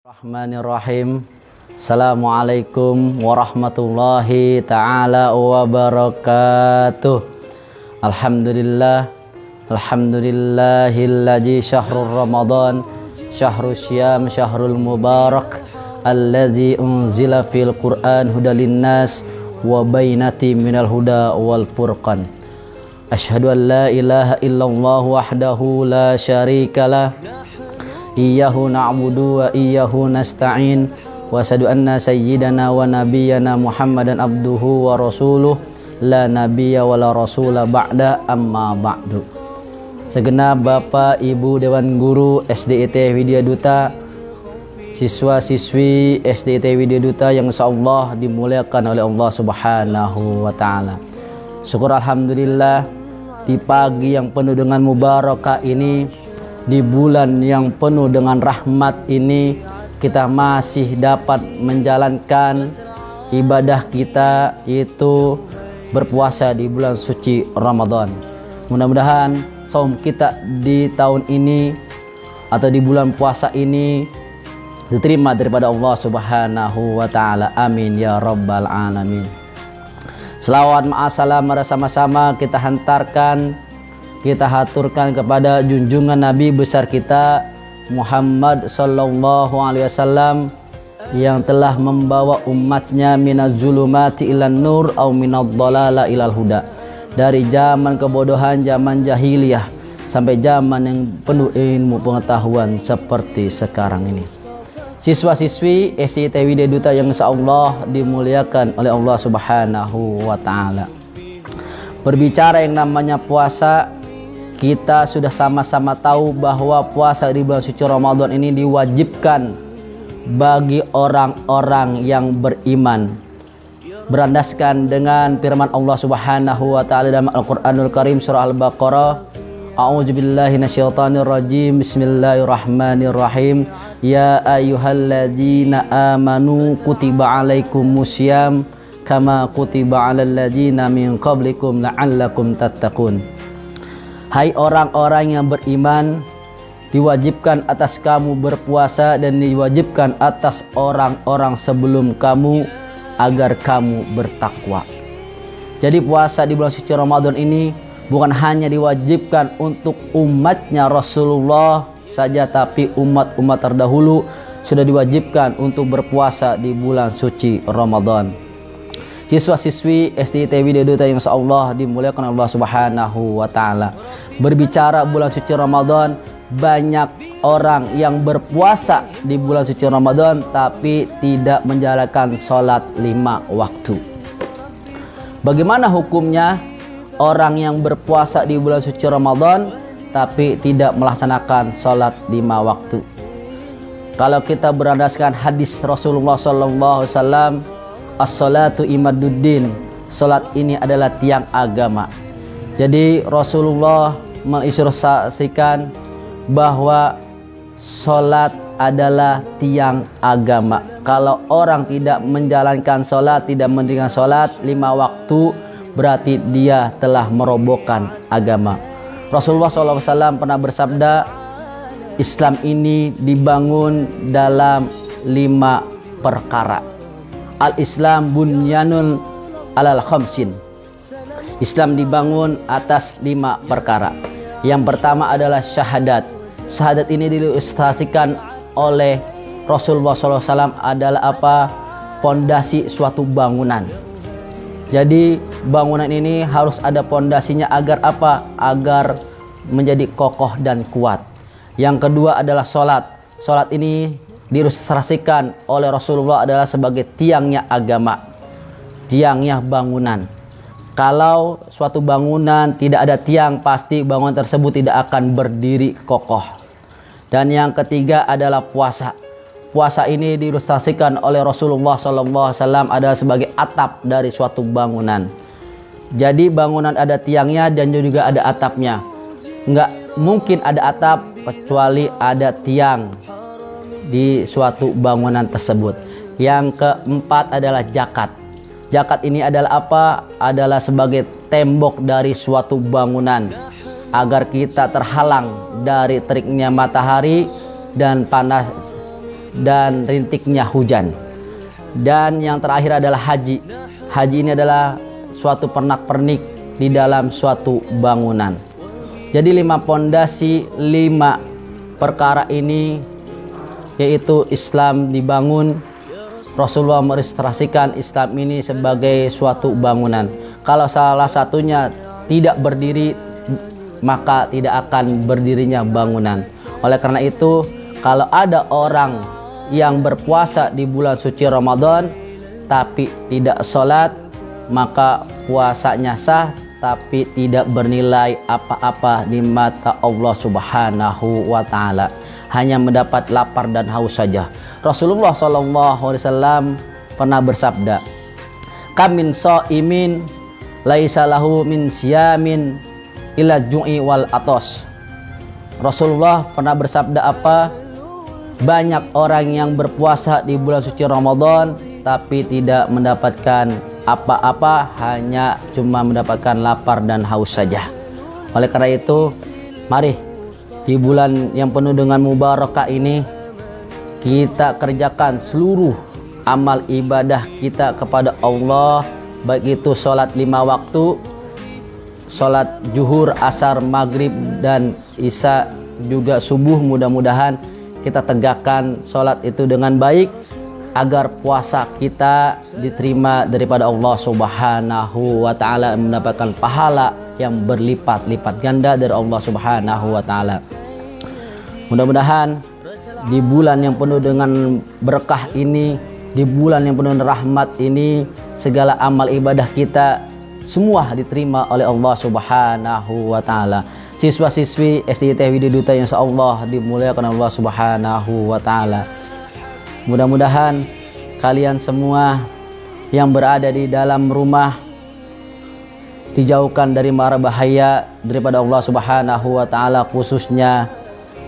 Bismillahirrahmanirrahim. Assalamualaikum warahmatullahi ta'ala wabarakatuh. Alhamdulillah. Alhamdulillahilladzi syahrul ramadan syahrul syiyam syahrul mubarak alladzi unzila fil qur'an hudalin nas wa bainati minal huda wal furqan. Asyhadu an la ilaha illallah wahdahu la syarikalah Iyyahu na'budu wa iyyahu nasta'in wa asyhadu anna sayyidana wa nabiyyana Muhammadan abduhu wa rasuluh la nabiyya wa la rasula ba'da amma ba'du. Segenap Bapak Ibu Dewan Guru SDIT Widya Duta, siswa-siswi SDIT Widya Duta yang insyaallah dimuliakan oleh Allah Subhanahu wa taala. Syukur alhamdulillah di pagi yang penuh dengan mubarakah ini, di bulan yang penuh dengan rahmat ini, kita masih dapat menjalankan ibadah kita, yaitu berpuasa di bulan suci Ramadan. Mudah-mudahan saum kita di tahun ini atau di bulan puasa ini diterima daripada Allah Subhanahu wa taala. Amin ya rabbal alamin. Selawat ma'asalam bersama-sama kita hantarkan, kita haturkan kepada junjungan Nabi besar kita Muhammad sallallahu alaihi wasallam yang telah membawa umatnya minaz zulumati ilan nur au minadh dhalala ilal huda, dari zaman kebodohan, zaman jahiliyah sampai zaman yang penuh ilmu pengetahuan seperti sekarang ini. Siswa-siswi SDIT Widya Duta yang insyaallah dimuliakan oleh Allah Subhanahu wa taala. Berbicara yang namanya puasa, kita sudah sama-sama tahu bahwa puasa di bulan suci Ramadan ini diwajibkan bagi orang-orang yang beriman, berandaskan dengan firman Allah Subhanahu wa taala dalam Al-Qur'anul Karim surah Al-Baqarah. A'udzubillahi minasyaitonir rajim. Bismillahirrahmanirrahim. Ya ayyuhalladzina amanu kutiba alaikumusiyam kama kutiba alal ladzina min qablikum la'allakum tattaqun. Hai orang-orang yang beriman, diwajibkan atas kamu berpuasa dan diwajibkan atas orang-orang sebelum kamu agar kamu bertakwa. Jadi puasa di bulan suci Ramadan ini bukan hanya diwajibkan untuk umatnya Rasulullah saja, tapi umat-umat terdahulu sudah diwajibkan untuk berpuasa di bulan suci Ramadan. Siswa-siswi SDIT Widya Duta yang insyaallah dimuliakan Allah Subhanahu wa taala. Berbicara bulan suci Ramadan, banyak orang yang berpuasa di bulan suci Ramadan tapi tidak menjalankan sholat 5 waktu. Bagaimana hukumnya orang yang berpuasa di bulan suci Ramadan tapi tidak melaksanakan sholat 5 waktu? Kalau kita berandaskan hadis Rasulullah sallallahu alaihi wasallam, as-salatu imaduddin, salat ini adalah tiang agama. Jadi Rasulullah menginstruksikan bahwa salat adalah tiang agama. Kalau orang tidak menjalankan salat, tidak mendirikan salat 5 waktu, berarti dia telah merobohkan agama. Rasulullah SAW pernah bersabda, Islam ini dibangun dalam 5 perkara. Al-Islam bunyanun alal khamsin. Islam dibangun atas 5 perkara. Yang pertama adalah syahadat. Syahadat ini diilustrasikan oleh Rasulullah SAW adalah apa? Pondasi suatu bangunan. Jadi bangunan ini harus ada pondasinya agar apa? Agar menjadi kokoh dan kuat. Yang kedua adalah sholat. Sholat ini diilustrasikan oleh Rasulullah adalah sebagai tiangnya agama, tiangnya bangunan. Kalau suatu bangunan tidak ada tiang, pasti bangunan tersebut tidak akan berdiri kokoh. Dan yang ketiga adalah puasa. Puasa ini diilustrasikan oleh Rasulullah SAW adalah sebagai atap dari suatu bangunan. Jadi bangunan ada tiangnya dan juga ada atapnya. Enggak mungkin ada atap kecuali ada tiang di suatu bangunan tersebut. Yang keempat adalah zakat. Zakat ini adalah apa? Adalah sebagai tembok dari suatu bangunan agar kita terhalang dari teriknya matahari dan panas dan rintiknya hujan. Dan yang terakhir adalah haji. Haji ini adalah suatu pernak-pernik di dalam suatu bangunan. Jadi 5 pondasi, 5 perkara ini, yaitu Islam dibangun. Rasulullah meregistrasikan Islam ini sebagai suatu bangunan. Kalau salah satunya tidak berdiri, maka tidak akan berdirinya bangunan. Oleh karena itu, kalau ada orang yang berpuasa di bulan suci Ramadan tapi tidak sholat, maka puasanya sah tapi tidak bernilai apa-apa di mata Allah Subhanahu wa Ta'ala, hanya mendapat lapar dan haus saja. Rasulullah SAW pernah bersabda, "Kamin shaimin laisa lahu min siyamin illa ju'i wal atos." Rasulullah pernah bersabda apa? Banyak orang yang berpuasa di bulan suci Ramadan tapi tidak mendapatkan apa-apa, hanya cuma mendapatkan lapar dan haus saja. Oleh karena itu, mari di bulan yang penuh dengan mubarakah ini kita kerjakan seluruh amal ibadah kita kepada Allah, baik itu sholat 5 waktu, sholat zuhur, asar, maghrib, dan isya, juga subuh. Mudah-mudahan kita tegakkan sholat itu dengan baik agar puasa kita diterima daripada Allah Subhanahu wa Ta'ala, mendapatkan pahala yang berlipat-lipat ganda dari Allah Subhanahu wa Ta'ala. Mudah-mudahan di bulan yang penuh dengan berkah ini, di bulan yang penuh dengan rahmat ini, segala amal ibadah kita semua diterima oleh Allah Subhanahu wa Ta'ala. Siswa-siswi SDIT Wididuta yang insyaallah dimuliakan Allah Subhanahu wa Ta'ala. Mudah-mudahan kalian semua yang berada di dalam rumah dijauhkan dari mara bahaya daripada Allah Subhanahu wa Ta'ala, khususnya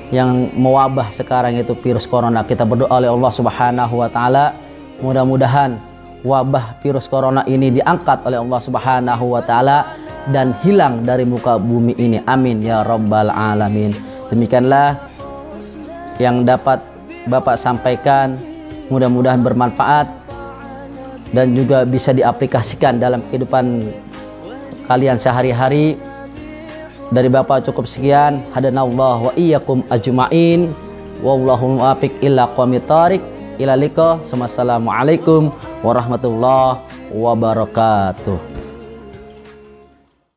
yang mewabah sekarang itu virus corona. Kita berdoa oleh Allah Subhanahu wa Ta'ala, mudah-mudahan wabah virus corona ini diangkat oleh Allah Subhanahu wa Ta'ala dan hilang dari muka bumi ini. Amin ya rabbal alamin. Demikianlah yang dapat Bapak sampaikan, mudah-mudahan bermanfaat dan juga bisa diaplikasikan dalam kehidupan kalian sehari-hari. Dari Bapak cukup sekian. Hadanallahu wa iyyakum ajma'in. Wallahu muwaffiq ila aqwamit thoriq. Ila liqa. Wassalamualaikum warahmatullahi wabarakatuh.